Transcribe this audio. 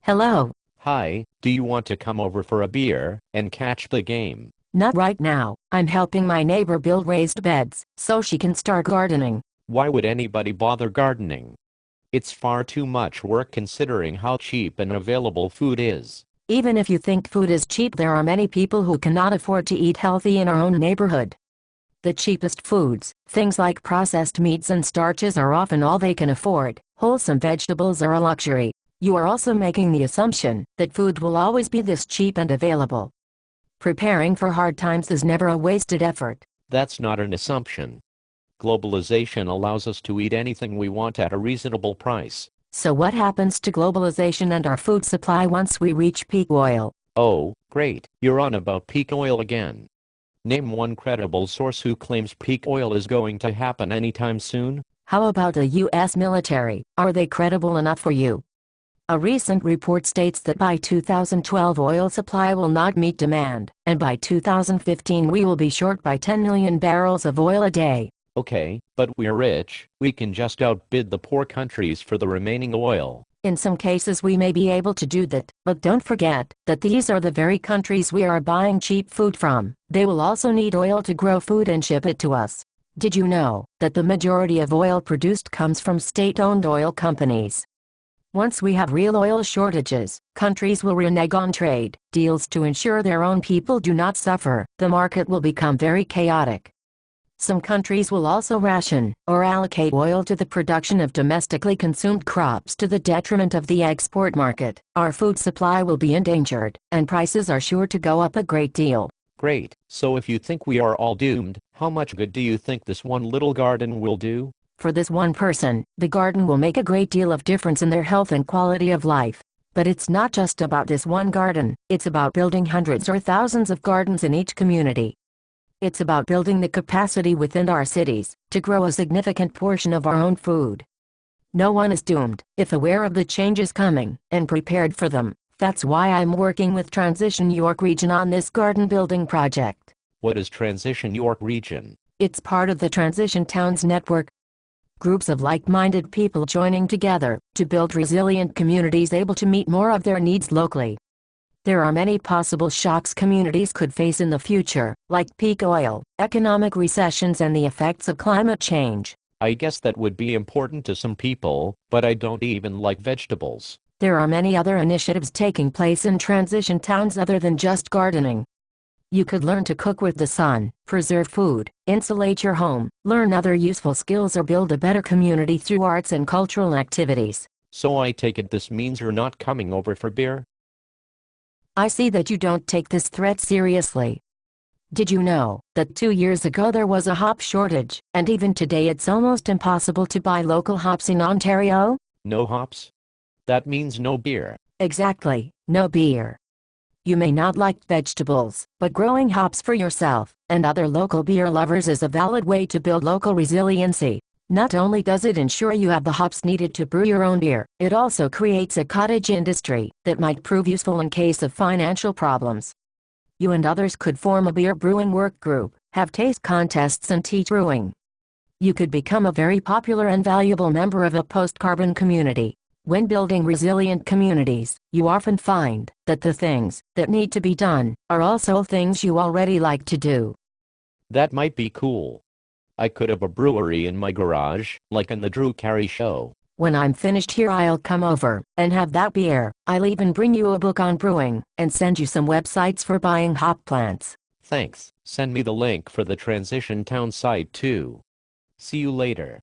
Hello. Hi, do you want to come over for a beer and catch the game? Not right now. I'm helping my neighbor build raised beds so she can start gardening. Why would anybody bother gardening? It's far too much work considering how cheap and available food is. Even if you think food is cheap, there are many people who cannot afford to eat healthy in our own neighborhood. The cheapest foods, things like processed meats and starches, are often all they can afford. Wholesome vegetables are a luxury. You are also making the assumption that food will always be this cheap and available. Preparing for hard times is never a wasted effort. That's not an assumption. Globalization allows us to eat anything we want at a reasonable price. So what happens to globalization and our food supply once we reach peak oil? Oh, great, you're on about peak oil again. Name one credible source who claims peak oil is going to happen anytime soon. How about the US military? Are they credible enough for you? A recent report states that by 2012 oil supply will not meet demand, and by 2015 we will be short by 10 million barrels of oil a day. Okay, but we're rich, we can just outbid the poor countries for the remaining oil. In some cases we may be able to do that, but don't forget that these are the very countries we are buying cheap food from. They will also need oil to grow food and ship it to us. Did you know that the majority of oil produced comes from state-owned oil companies? Once we have real oil shortages, countries will renege on trade deals to ensure their own people do not suffer. The market will become very chaotic. Some countries will also ration or allocate oil to the production of domestically consumed crops to the detriment of the export market. Our food supply will be endangered, and prices are sure to go up a great deal. Great, so if you think we are all doomed, how much good do you think this one little garden will do? For this one person, the garden will make a great deal of difference in their health and quality of life. But it's not just about this one garden, it's about building hundreds or thousands of gardens in each community. It's about building the capacity within our cities to grow a significant portion of our own food. No one is doomed if aware of the changes coming and prepared for them. That's why I'm working with Transition York Region on this garden building project. What is Transition York Region? It's part of the Transition Towns Network. Groups of like-minded people joining together to build resilient communities able to meet more of their needs locally. There are many possible shocks communities could face in the future, like peak oil, economic recessions, and the effects of climate change. I guess that would be important to some people, but I don't even like vegetables. There are many other initiatives taking place in transition towns other than just gardening. You could learn to cook with the sun, preserve food, insulate your home, learn other useful skills, or build a better community through arts and cultural activities. So I take it this means you're not coming over for beer? I see that you don't take this threat seriously. Did you know that 2 years ago there was a hop shortage, and even today it's almost impossible to buy local hops in Ontario? No hops? That means no beer. Exactly, no beer. You may not like vegetables, but growing hops for yourself and other local beer lovers is a valid way to build local resiliency. Not only does it ensure you have the hops needed to brew your own beer, it also creates a cottage industry that might prove useful in case of financial problems. You and others could form a beer brewing work group, have taste contests, and teach brewing. You could become a very popular and valuable member of a post-carbon community. When building resilient communities, you often find that the things that need to be done are also things you already like to do. That might be cool. I could have a brewery in my garage, like in the Drew Carey Show. When I'm finished here, I'll come over and have that beer. I'll even bring you a book on brewing and send you some websites for buying hop plants. Thanks. Send me the link for the Transition Town site too. See you later.